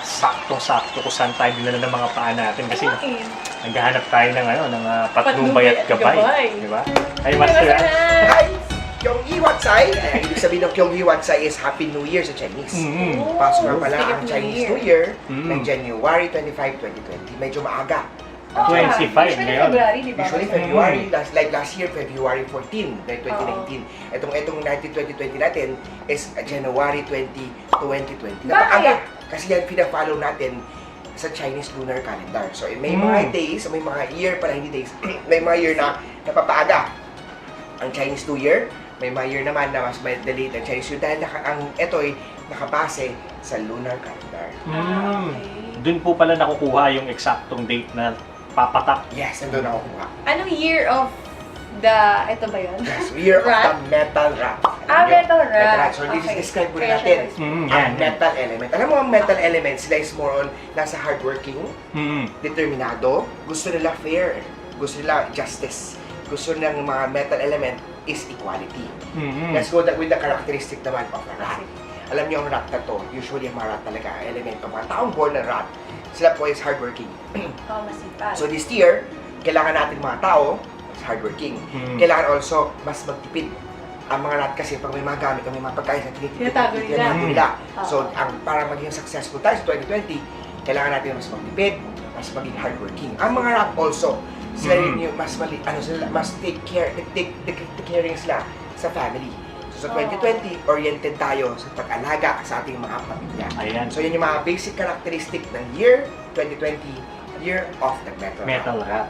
Saktong-sakto kung saan tayo dinala ng mga paa natin kasi naghahanap tayo ng patnubay at gabay. Di ba? Ay, Master. Hi! Kyonggi Watsai! Ibig sabihin ng Kyonggi Watsai is Happy New Year sa Chinese. Pasok nga pala ang Chinese New Year ng January 25, 2020. Medyo maaga. 25 ngayon. Usually February, like last year, February 14, dahil 2019. Itong 2020 natin is January 20, 2020. Napaaga! Kasi yan pina-follow natin sa Chinese lunar calendar. So may mga days, may mga year pala, hindi days, may mga year na napapaaga ang Chinese New Year. May mga year naman na mas delayed ang Chinese New Year dahil ito ay nakabase sa lunar calendar. Doon po pala nakukuha yung eksaktong date na papatak. Yes, nandun nakukuha. Anong year of ito ba yun? Yes, year of the metal rat. Metal rat. So this is describe po natin ang metal element. Alam mo ang metal element, sila is more on nasa hardworking, determinado, gusto nila fair, gusto nila justice. Gusto ng mga metal element is equality. Let's go with the characteristic naman of a rat. Alam niyo ang rat na to, usually ang mga rat talaga, element ng mga taong born na rat, sila po is hardworking. Masipag. So this year, kailangan natin mga tao, mas hardworking. Kailangan also, mas magtipid. Ang mga rat kasi, pag may mga gamit, may mga pagkain sa tinatago nila. So, para maging successful tayo sa 2020, kailangan natin mas magtipid, mas maging hardworking. Ang mga rat also, sila rin yung mas take caring sila sa family. So sa 2020, oriented tayo sa pag-alaga sa ating mga pamilya. Ayan. So yun yung mga basic characteristic ng year 2020, year of the metal rat.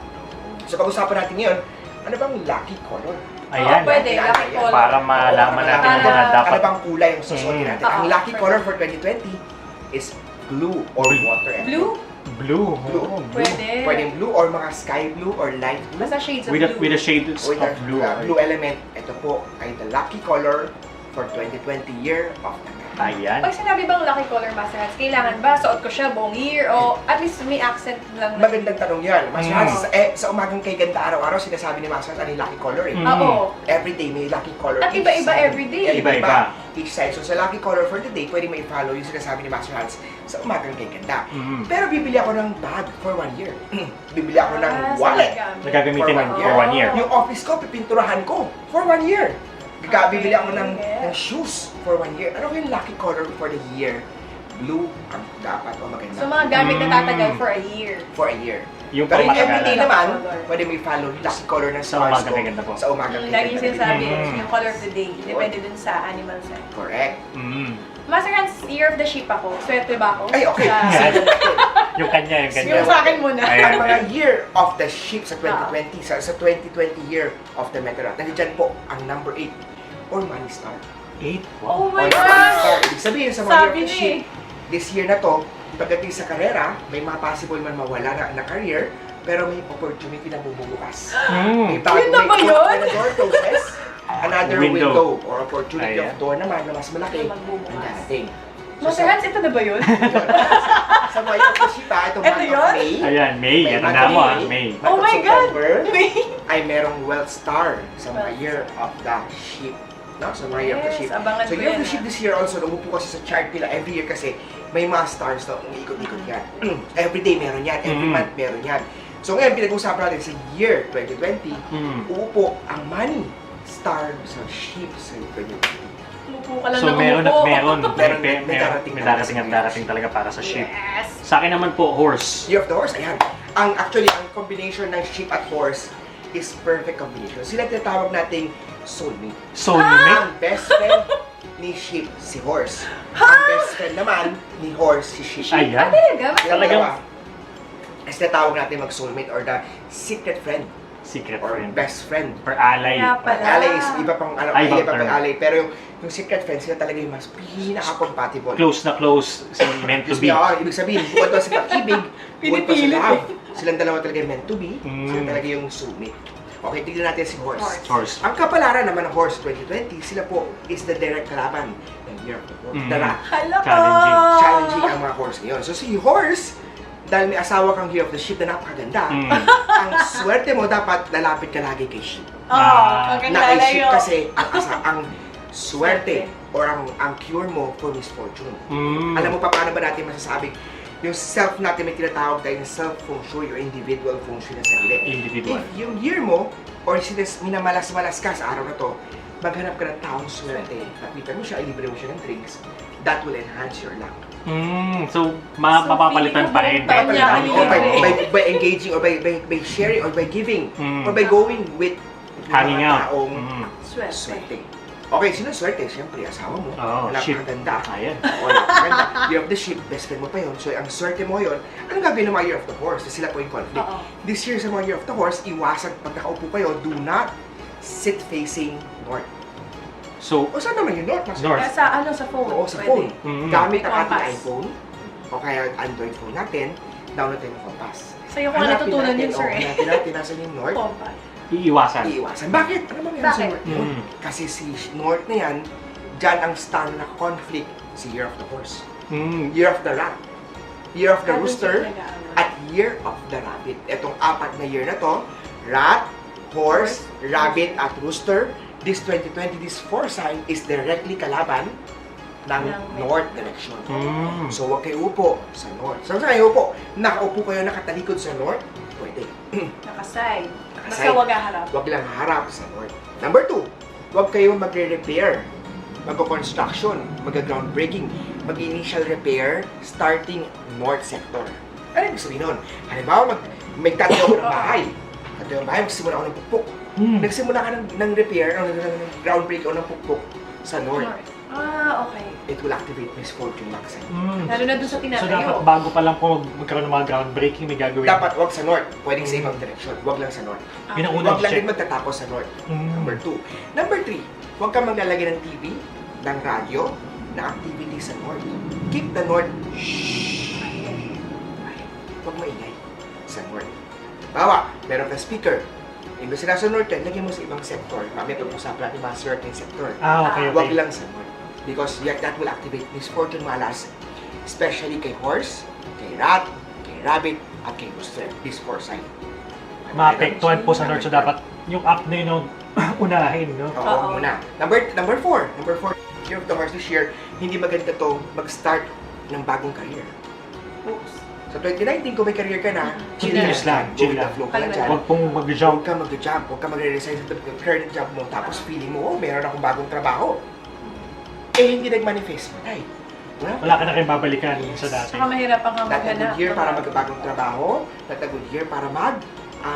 So pag-usapan natin ngayon, ano bang lucky color? Ayan. Pwede, lucky color. Para malaman natin kung na dapat. Ano bang kulay yung susuotin natin? Ang lucky color for 2020 is blue or water. Blue? Blue. Pwede. Pwedeng blue or mga sky blue or light blue. Basta shades of With blue. a shades With of the blue. blue element, ito po ay the lucky color for 2020 year of the metal. Ayan. Pag sinabi bang lucky color, Master Hans, kailangan ba suot ko siya buong year o at least may accent lang? Magandang tanong yan. Master Hans, sa umagang kay ganda araw-araw, sinasabi ni Master Hans, ano yung lucky color eh. Oo. Everyday may lucky color. At each iba-iba side. everyday. Yeah, Iba-iba. Each side. So sa lucky color for the day, pwede may follow yung sinasabi ni Master Hans sa umagang kay ganda. Pero bibili ako ng bag for 1 year. Bibili ako ng wallet Nagagamitin for 1 year. Yung office ko, pipinturahan ko for 1 year. Bibili ako ng shoes for 1 year. Ano yung lucky color for the year? Blue ang dapat o maganda. So mga gamit na tatagal for a year. For a year. Yung Pero yung everyday pangmatagalan. naman, pwede may follow yung lucky color ng Sa stars umaga ko. kay ganda po. Sa umaga kay Lagi ganda. sinasabi, yung color of the day. Depende dun sa animal sign. Correct. Master Hans, year of the sheep ako. Swerte ba ako? Ay, okay. Yung kanya. Yung sa akin muna. Ang mga year of the sheep sa 2020, sa 2020 year of the metal rat, nandiyan po ang number 8 or money star. 8? Oh Or my money gosh! star. Ibig sabihin sa mga year of Sabi the na sheep, this year na to, pagdating sa karera, may mga possible man mawala na career, pero may opportunity na bumubukas. May Yun na ba yun? door closes, another Window. window or opportunity Ayan. of door naman na mas malaki Na magbubukas. ang darating. Master Hans, ito na ba yun? Sa mga year of the sheep, itong Ito month of yun? May, Ayan, May. May Yan month na of mo May. May. month Oh of my God! September, May. ay merong wealth star sa mga year of the sheep. No? Sa mga year of the sheep. Abangan So ko year of yan, the sheep this year also, umupo kasi sa chart nila every year kasi may mga stars na umiikot-ikot yan. Every day meron yan, every month meron yan. So ngayon, pinag-usapan natin sa year 2020, uupo ang money star sa sheep sa 2020. Umupo ka lang So ng meron at umupo. meron. May darating May darating at darating talaga para sa sheep. Yes! Sa akin naman po, horse. Year of the horse, ayan. Actually, ang combination ng sheep at horse is perfect combination. Sila tinatawag nating soulmate. Soulmate? Ang best friend ni sheep, si horse. Ang best friend naman ni horse, si sheep. Ayan. Talaga? Sila Talagang- dalawa, is tinatawag natin mag-soulmate or the secret friend Secret or friend. best friend. Per alay. Kaya pala. Ally is iba pang ano, Ay, iba ibang pang term. ally. Pero yung secret friend, sila talaga yung mas pinaka-compatible. Close na close. Meant to be. Ibig sabihin, bukod pa sa pag-ibig, bukod pa sa Pinipilit love, silang dalawa talaga yung meant to be, sila Mm. talaga yung soulmate. Okay, tignan natin si horse. Horse. Ang kapalaran naman ng horse 2020, sila po is the direct kalaban ng year of the horse. Mm. The rat. Hala ka! Challenging. Challenging ang mga horse ngayon. So si horse, dahil may asawa kang year of the sheep na napakaganda, ang swerte mo dapat lalapit ka lagi kay sheep. Oo, Ah, huwag kang Na kay lalayo. sheep kasi ang swerte, or ang cure mo for misfortune. Mm. Alam mo pa paano ba natin masasabing yung self natin may tinatawag tayong self feng shui or individual feng shui na sarili. Individual. If yung year mo, or minamalas-malas ka sa araw na to, maghanap ka ng taong swerte, lapitan mo siya, ilibre mo siya ng drinks, that will enhance your luck. So, mapapalitan pa rin. feeling ko buong taon niya, By engaging, or by sharing, or by giving, or by going with Hanging mga out. taong Swerte. swerte. Okay, sino swerte? Siyempre, asawa mo. Oh, ship. Napakaganda. Ayan. Oo, napakaganda. Year of the ship, best friend mo pa yun. So, ang swerte mo yun, anong gagawin ng mga year of the horse? Kasi sila po yung conflict. Oo. This year sa mga year of the horse, iwasan pag nakaupo kayo, do not sit facing north. So, O saan naman yung north? Nasa North. Sa phone. Oo, sa Pwede. phone. Gamit ang ating Compass. iPhone, o kaya Android phone natin, download tayo ng compass. Sa'yo ko nga natutunan yun, sir. Hanapin natin, nasa yung north, Compass. iiwasan. iiwasan. Bakit? Ano bang yan sa Bakit? north yun? Kasi si north na yan, dyan ang star na conflict, si year of the horse. Year of the rat, year of the rooster, at year of the rabbit. Itong apat na year na to, rat, horse, rabbit, at rooster, this 2020, this 4 sign is directly kalaban ng north direction. So, huwag kayo upo sa north. So, saan kayo upo? Nakaupo kayo nakatalikod sa north? Pwede. Nakaside. Basta Nakaside. wag haharap. Huwag lang harap sa north. Number 2, huwag kayo magre-repair, mag-construction, mag-groundbreaking, mag-initial repair starting north sector. Ano ibig sabihin nun? Halimbawa, magtatayo ako ng bahay. Tatayo ng bahay, magsimula ako ng pukpuk. Nagsimula ka ng repair, ng groundbreak o ng pukpuk sa north. Okay. It will activate misfortune luck sa'yo. Lalo na dun sa So, tinatayo. dapat bago pa lang po magkaroon ng mga groundbreaking, may gagawin. Dapat huwag sa north. Pwedeng sa ibang direction. Huwag lang sa north. Yun ang unang Huwag lang check. din magtatapos sa north. Number 2. Number 3, huwag kang maglalagay ng TV, ng radyo, na activity sa north. Keep the north shh. Huwag maingay sa north. Bawa, meron kang speaker. Imbes na sa north yan, lagyan mo sa ibang sector. Mamaya pag-usapan natin mga certain sector. Okay. Huwag lang sa north. Because that will activate misfortune malas, especially kay horse, kay rat, kay rabbit, at kay rooster. This 4 sign. Maapektuhan po sa north. So, dapat yung up na yun, unahin, no? Oo, muna. Number 4. Year of the horse this year, hindi maganda to mag-start ng bagong career. Oops. Sa 2019, kung may career ka na, Continuous lang, Go chill with the lang. flow ka lang dyan. Huwag pong Huwag mag-jump. ka mag-jump, huwag ka magre-resign sa current job mo, tapos feeling mo, oh, meron akong bagong trabaho. Eh, hindi nag-manifest. Ay, Wala ka na kayong babalikan sa dati. Saka mahirapan kang not a maghanap. good year para magbagong trabaho, not a good year para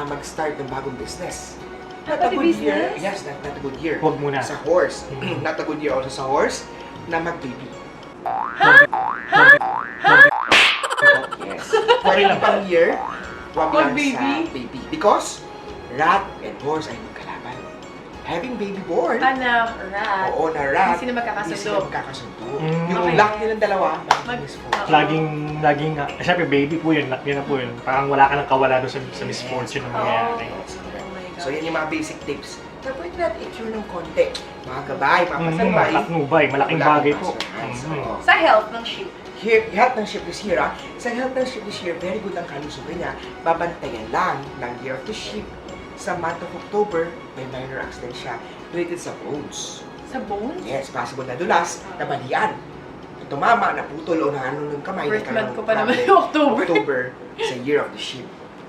mag-start ng bagong business. Not a good year. business? Yes, not a good year. Huwag muna. Sa horse. Not a good year also sa horse na mag-baby. Yes. Okay lang. Pang year, wag lang Mag-baby? sa baby. Because rat and horse ay magkalaban. Having baby born, Anak, rat. oo na rat, Hindi sila magkakasundo. hindi sila magkakasundo. Mm. Yung Okay. luck nilang dalawa, Mag- misfortune. Laging, syempre baby po yun, yun na po yun. Parang wala ka nang kawala doon sa misfortune na mangyayari. Oh my God. So yan yung mga basic tips. Na pwede natin i-cure ng konti. Mga gabay, papasalbay. Patnubay, malaking bagay po. Oo. Sa health ng sheep. Health ng ship this year, sa health ng ship this year, very good ang kalusugan niya. Babantayan lang ng year of the sheep. Sa month of October, may minor accident siya related sa bones. Sa bones? Yes, possible na dulas, nabalian. Tumama, naputol o na ano ng kamay. Birth nagkaroon month ko ng pa naman problem. yung October. October sa year of the sheep.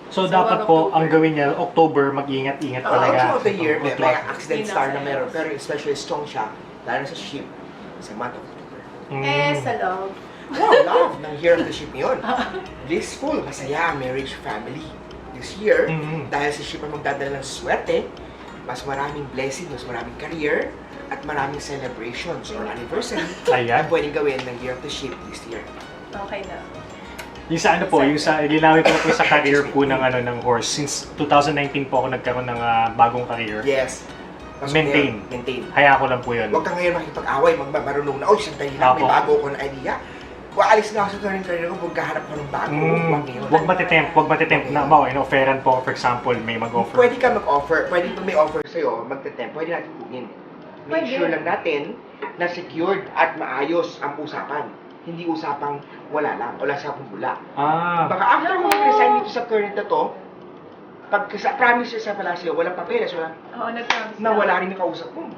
So, So, dapat wag po, October. ang gawin niya, October, mag-ingat-ingat talaga. Also of the year, may October. mga accident Hindi star nasa na meron, health. pero especially strong siya, lalo sa sheep, sa month of October. Sa love. Wow, love ng year of the sheep yun. Blissful, masaya, marriage, family. This year, dahil si sheep ang magdadala ng swerte, mas maraming blessing, mas maraming career, at maraming celebrations or anniversary na Ayan. pwedeng gawin ng year of the sheep this year. Okay na. Yung sa ano po, yung sa, linawin ko po sa career po ng, ng horse. Since 2019 po ako nagkaroon ng bagong career. Yes. Mas Maintain. Maintain. Hayaan ko lang po yun. Huwag ka ngayon makipag-away, marunong na, oh, sandali lang, may Apo. bago ko na idea. Alis na ako sa current career ko, magkahanap ko ng bago. Huwag ngayon. Huwag matitempt na, in-offeran po, for example, may mag-offer. Pwede ka mag-offer, pwede pag may offer sa'yo, magte-tempt, pwede natin kunin. Make Pwede. sure lang natin na secured at maayos ang usapan. Hindi usapang wala lang, wala usapang bula. Ah, Baka after mo mag-resign dito sa current na to, Pag sa promise sa Palacio, walang papeles, walang Oo, nag-promise na wala rin yung kausap mo.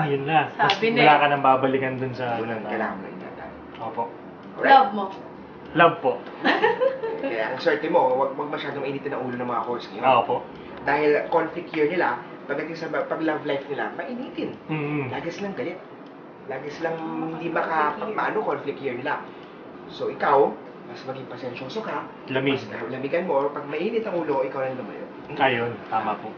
Yun na. Tapos Sabi na wala eh. ka nang babalikan dun sa... Yun ang kailangan mo rin natin. Opo. Love mo. Love po. Kaya ang swerte mo, wag masyadong initin ang ulo ng mga course ngayon. Opo. Dahil conflict year nila, pagdating sa pag love life nila, mainitin. Lagi silang galit. Lagi silang hindi maano conflict year nila. So ikaw, mas maging pasensyoso ka, Lamig. mas lamigan mo, or pag mainit ang ulo, ikaw lang lumayo. Ayun, tama po.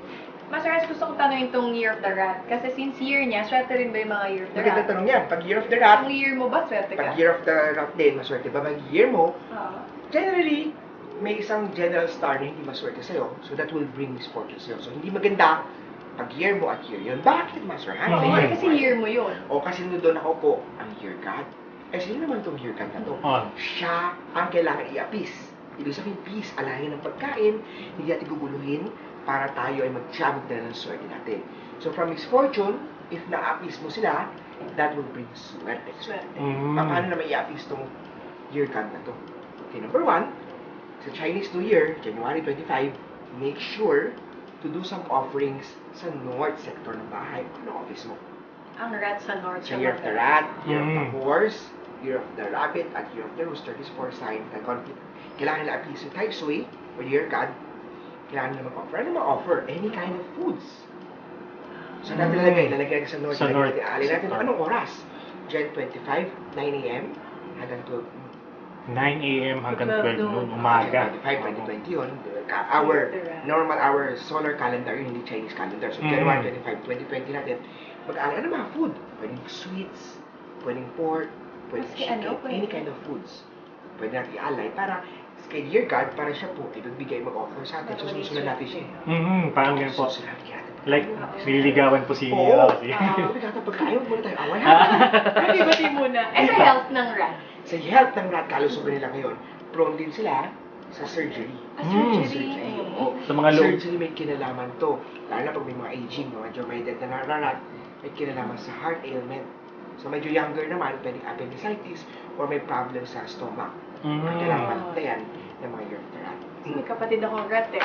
Master Ernst, gusto kong tanongin tong Year of the Rat. Kasi since year niya, swerte rin ba yung mga Year of the Maganda Rat? tanong yan, pag year of the rat, Ang year mo ba, swerte ka? pag year of the rat din, maswerte ba? Pag year mo, Oo. generally, may isang general star na hindi maswerte sa'yo, so that will bring misfortune sa'yo. So hindi maganda pag year mo at year yun. Bakit, Master Hans? Oo, Hindi. kasi year mo yun. O kasi doon ako po, ang year god. Eh, sino naman itong year god na to? Siya ang kailangan i-appease. Ibig sabihin, peace, alangin ng pagkain, hindi natin guguluhin para tayo ay magtiyabog na ng swerte natin. So from misfortune, if na-appease mo sila, that will bring swerte. Swerte. Paano naman i-appease itong year god na to? Okay, number one, sa Chinese New Year, January 25, make sure to do some offerings sa north sector ng bahay o ng office mo. Ang rat sa north. Sa Year of the Rat, Year of the Horse, Year of the Rabbit, at Year of the Rooster, these four signs na conflict. Kailangan nila appease yung Tai Sui, or Year God. Kailangan nila mag-offer. Ano mag-offer? Any kind of foods. So natin lalagay sa north. Sa north. Alin natin anong oras? Jan 25, 9 a.m. hanggang 12 noon. 9 a.m. hanggang 12 noon, noon. umaga. 25, 2020 yun. Our normal, our solar calendar, yun, hindi Chinese calendar. So, January 25, 2020 natin, mag-aalala ng mga food. Pwedeng sweets, pwedeng pork, pwedeng Maski chicken, ano, pwede. any kind of foods. Pwede natin i-alay para kay Year God, para siya po, ibibigay mag-offer sa atin. So, susunod natin siya. Parang ganun po. Susunod natin. Like, nililigawan po si... Oo. si- Sabi ka, pag ayaw, muna tayo away. Bati-bati muna. Eh, sa health ng rat. Sa health ng rat, kalusugan nila ngayon, prone din sila sa surgery. Surgery. Oo. Sa mga loob. Surgery may kinalaman to. Lalo na pag may mga aging, no? Medyo may edad na nararat, may kinalaman sa heart ailment. So medyo younger naman, pwedeng appendicitis or may problem sa stomach. Ang kailangan bantayan ng mga year of the rat. May kapatid akong rat eh.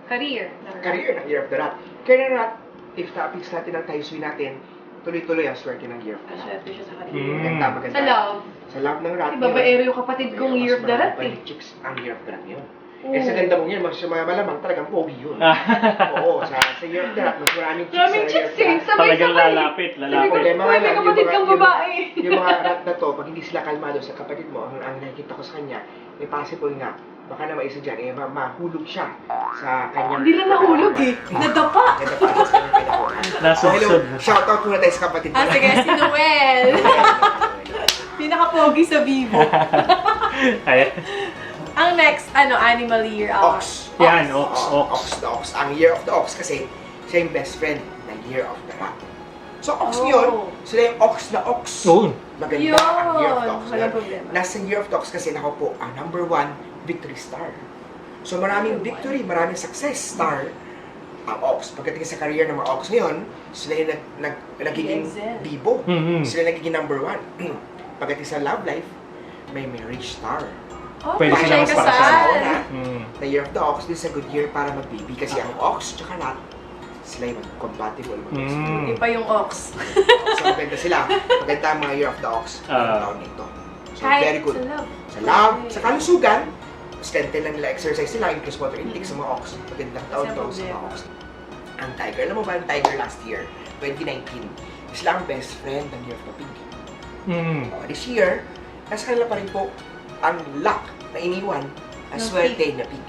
Career ng rat. Career ng year of the rat. Kaya ng rat, if na-appease natin ang Tai Sui natin, tuloy-tuloy ang swerte ng year of the rat. Swerte siya sa career. Maganda, maganda. Sa love. Sa love ng rat. Si babaero yung kapatid kong year of the rat eh. Chicks ang year of the rat ngayon. Eh sa ganda mo yan, mas malamang talagang pogi yun. Oo, sa year of the rat, mas maraming chicks Maraming sa year chicks of the eh. rat. Sabay-sabay. Talagang lalapit. Problema nga Uy, may lang, kapatid kang babae. yung mga rat na to, pag hindi sila kalmado sa kapatid mo, ang nakikita ko sa kanya, may possible nga, baka na maisa dyan, eh, mahulog siya sa kanyang... Hindi lang nahulog eh. Nadapa. Nadapa sa kanyang kinakuhan. So, hello, Nasudsod. shoutout muna tayo sa kapatid mo. Sige, si Noel. Pinaka-pogi sa Vivo. Ayan. Ang next, animal year. Ox. Yan, ox. The ox. Ang year of the ox kasi siya yung best friend ng year of the rat. So, ox Oh. yun, sila yung ox na ox. Oo. Maganda Yun. ang year of the ox. Walang problema. Nasa year of the ox kasi nako po, ang number 1, victory star. So, maraming victory, maraming success star ang ox. Pagdating sa career ng mga ox ngayon, sila yung nagiging Excel. bibo. Mhm. Sila nagiging number 1. Pagdating sa love life, may marriage star. Oh, Pwede siya silang yung magpakasal. kasal. The year of the ox, this is a good year para mag-baby kasi ang ox tsaka rat, sila yung compatible. Hindi pa yung ox. So maganda sila. Maganda ang mga year of the ox. Ang taon nito. So very good. Sa love. Sa love, sa kalusugan, strengthen lang nila exercise nila, increase water intake sa mga ox. Magandang taon to sa mga ox. Ang tiger, alam mo ba ang tiger last year, 2019, sila ang best friend ng year of the pig. This year, nasa kanila pa rin po ang luck na iniwan ang Ng swerte na pig.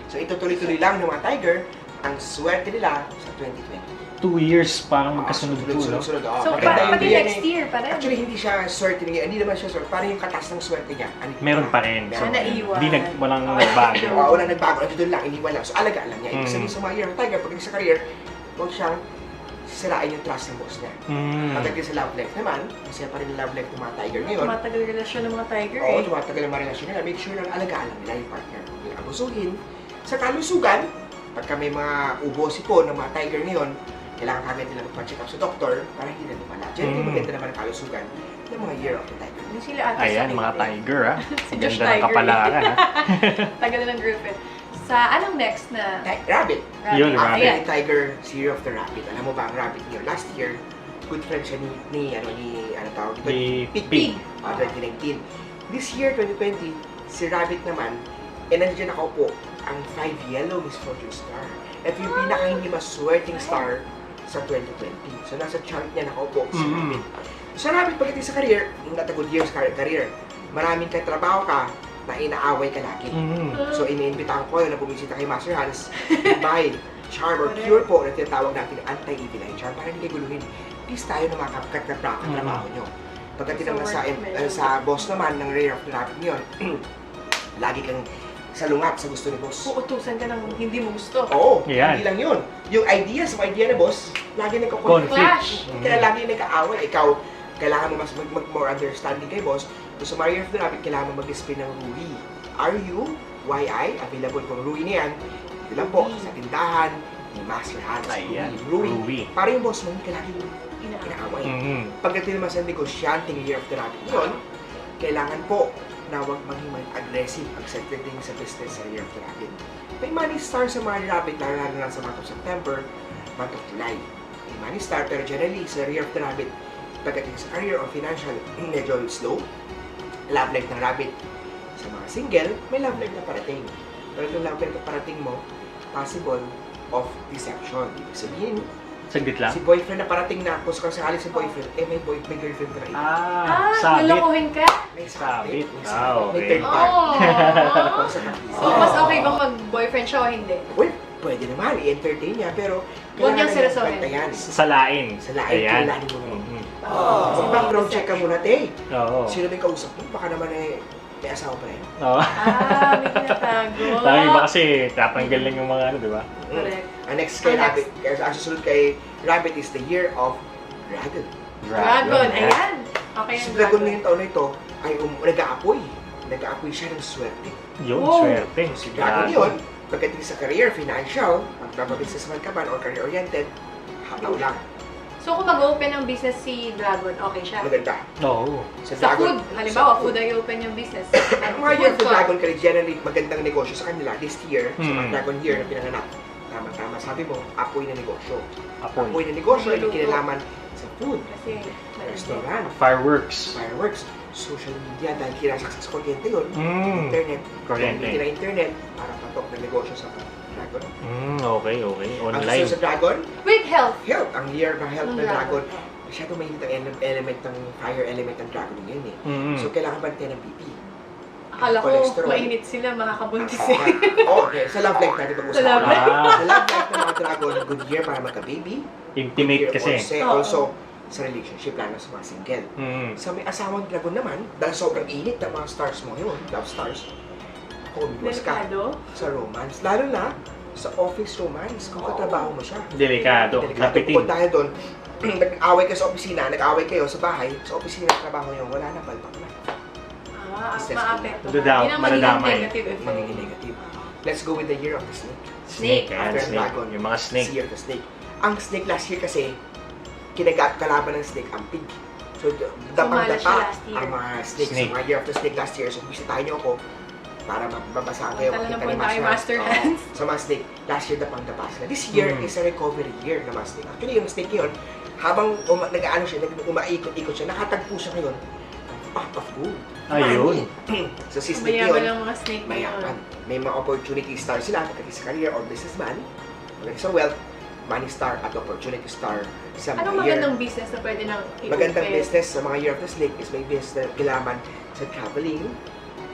So ito tuloy-tuloy lang ng mga tiger, ang swerte nila sa 2020. 2 years parang magkasunod po, no? Sunod-sunod. So, Maganda yung pati yan next eh. year pa rin. Actually, hindi siya swerte niya. Hindi naman siya swerte. Parang yung katas ng swerte niya. Meron pa rin. So, Meron naiwan. walang nagbago. Wala nagbago. Ando doon lang. Iniwan lang. So, alagaan lang niya. Ibig sabihin sa mga year of tiger, pagdating sa career, huwag siyang sirain yung trust ng boss niya. Pagdating sa love life naman, masaya pa rin yung love life ng mga tiger ngayon. Tumatagal relasyon ng mga tiger Oo, eh. tumatagal ang mga relasyon nila. Make sure lang alagaan lang nila yung partner. Huwag nilang abusuhin. Sa kalusugan, pagka may mga ubosi po ng mga tiger ngayon, kailangan kagad nila magpa-check up sa doktor para hindi na lumala. Generally, maganda naman ang kalusugan ng mga year of the tiger. Hindi sila ate Ayan, sa mga eh. tiger, ha? Si Josh Ganda ng Tiger. kapalaran, ha? Tagal na ng girlfriend. Sa anong next na? Rabbit. Yun, Ah, rabbit. ayan. African Tiger, Year of the Rabbit. Alam mo ba, ang rabbit niyo, last year, good friend siya ano tawag dito? Ni Pig. 2019. This year, 2020, si Rabbit naman, nandiyan nakaupo, ang 5 yellow Miss Fortune Star. Ito yung pinaka hindi maswerteng star sa 2020. So, nasa chart niya nakaupo si Rabbit. Sa Rabbit, pagdating sa career, not a good year sa career, maraming katrabaho ka na inaaway ka lagi. So, iniimbitahan ko na bumisita kay Master Hans by charm or cure po na tinatawag natin anti-evil eye charm para hindi kayo guluhin. Please tayo na makapkat na trabaho nyo. Pagdating naman sa boss naman ng Rare of the Rabbit yun, lagi kang salungat sa gusto ni boss. Uutusan ka ng hindi mo gusto. Oo, Yan. hindi lang yun. Yung ideas mo, idea na boss, lagi nagko-conflict. Clash. Kaya lagi nag-aaway. Ikaw, kailangan mo mas more understanding kay boss. So, sa Mario of the Rabbit, kailangan mo mag-display ng Rui. R-U-Y-I, available kung Rui na yan. Ito lang po, sa tindahan, ni Master Hans. Ayan, Rui. Rui. Para yung boss mo, hindi ka lagi inaaway. Pagdating naman sa negosyanteng Year of the Rabbit yun, kailangan po na huwag maging aggressive pagdating sa business sa Year of the Rabbit. May money star sa mga rabbit, lalo na sa month of September, month of July. May money star, pero generally sa Year of the Rabbit, pagdating sa career or financial, medyo slow. Love life ng rabbit. Sa mga single, may love life na parating. Pero yung love life na parating mo, possible of deception. Ibig sabihin, Saglit lang. si boyfriend na parating na, kung sakali si boyfriend, may girlfriend ka rin. Sabit. lulukuhin ka? May Sabit. may Ah, may okay. third party. Oh. Kung sa kapisa. So, mas okay bang mag-boyfriend siya o hindi? Well, pwede naman, i-entertain niya, pero Huwag niyang kailangan seryosohin. bantayan. Salain. Sa lain, Ayan. kilalanin mo. Mhm. Kasi background check ka muna, te. Oo. Sino ba yung kausap mo? Baka naman may asawa pa rin. Oo. May tinatago. Sabi ba kasi tatanggal lang yung mga ano, di ba? Correct. Ang next kay Ang Rabbit, ang susunod kay Rabbit is the year of Dragon. Dragon, ayan. Okay Si yung Dragon na yung taon na ito ay nag-aapoy. Nag-aapoy siya ng swerte. Yun, Oh. swerte. Si Dragon yun, pagdating sa career, financial, magpapabusinessman ka man or career-oriented, hataw lang. So, kung mag-open ng business si Dragon, okay siya? Maganda. Oo. Sa food, halimbawa, food ay open yung business. Ang mga year of the Dragon, kasi generally magandang negosyo sa kanila this year, sa mga Dragon year na pinanganak. Tama-tama, sabi mo, apoy na negosyo. Apoy. Apoy na negosyo ay Luluto. kinalaman sa food, Kasi, restaurant, Fireworks. fireworks, social media, dahil kinasaksak sa kuryente yun, internet, Kuryente. gamitin ang internet para patok na negosyo sa Dragon. Okay. Ang Online. susunod sa Dragon, with health. health. Ang year ng health ng Ng Dragon, Dragon. masyado mainit ang element ng fire element ng Dragon ngayon eh. So, kailangan bantayan ng BP. Akala ko, Cholesterol. mainit sila, makakabuntis eh. Okay, sa love life natin Sa pag-usapan. love life. Sa love life ng mga Dragon, good year para magka-baby. Intimate Good year kasi. Also, sa relationship, lalo sa mga single. Sa may asawang Dragon naman, dahil sobrang init ng mga stars mo yun, love stars, umiwas ka Delikado. sa romance. Lalo na sa office romance, kung katrabaho mo siya. Delikado. Lapitin. Kung dahil doon, nag-away ka sa opisina, nag-away kayo sa bahay, sa opisina ng trabaho niyo, wala na, palpak na. Maapekto. Madadamay. Yun ang magiging Madadamay. negative effect. Magiging negative. Let's go with the year of the snake. Snake. Ayan, After snake. Dragon. Yung mga This snake. year of the snake. Ang snake last year kasi, kalaban ng snake ang pig. So, Sumala siya dapang-dapa last year. ang mga snakes. Snake. Sa mga year of the snake last year. So, bisitahin niyo ako para mabasa kayo. Punta na makita ni punta kay Master Oo. Hans. Sa mga snake, last year dapang-dapa sila. This year is a recovery year na mga snake. Actually, yung snake yun, habang nag-ano siya, umaikot-ikot siya, nakatagpo siya ngayon ng pot of gold. Ayun. So, si snake Mayaman yun, ng mga snake na yun. mayaman. May mga opportunity star sila pagdating sa career or businessman. Pagdating sa wealth, money star at opportunity star sa mga Anong year. magandang business na pwede nang i-open? Magandang business sa mga year of the snake is may business na kailangan sa traveling,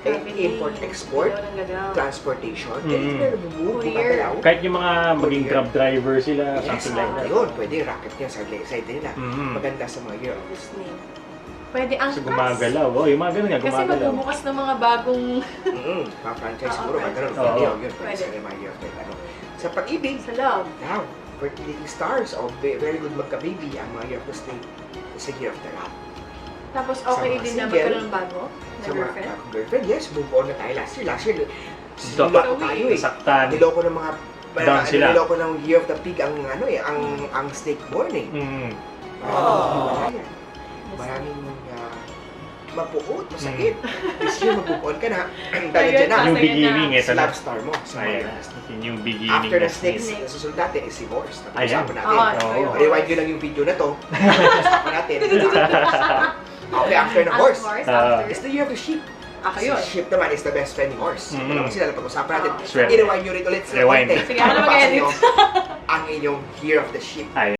import-export, Galaw ng galaw. transportation, Mm. kaya na bumubog, Courier. gumagalaw. Kahit yung mga maging Courier. grab driver sila, Yes, something like that. yun, pwede yung rocket niya sa side nila. Maganda sa mga year of the Snake. Pwede ang Kasi gumagalaw. Oh, yung mga ganun nga, Kasi gumagalaw. magbubukas ng mga bagong mga franchise Oo, siguro, franchise. magkaroon. Oo. Pwede yun, pwede Pwede. sa mga year of the Sa pag-ibig, sa love. now, fertility stars o very good magka-baby ang mga year of the snake sa year of the rat. Tapos Sa okay mga din na single, magkaroon ng bago na Sa mga girlfriend. bagong girlfriend, yes, move on na tayo last year. Last year, Dapat niloko tayo eh. Saktan. Niloko ng mga Down sila. niloko ng year of the pig ang ang snake born eh. Maraming hiwalayan. Maraming mapuot, masakit. This year, mag-move on ka na. Dahil dyan na. New beginning, Si ito na. love star mo. Si Ayan, Maya. new beginning. After na the snakes, Snake. susunod natin is si horse. Ayan. Napag-usapan natin. Oo. Rewind nyo lang yung video na to. Usapan natin. Okay, after the horse. After. It's the year of the sheep. Ako Si yun. sheep naman is the best friend ni horse. Mhm. Wala mo sila na pag-usapan natin. Swerte. I-rewind nyo rin ulit sa Rewind. konti. Sige, ako na Para mabasa mag-edit. nyo ang inyong year of the sheep. Ayan.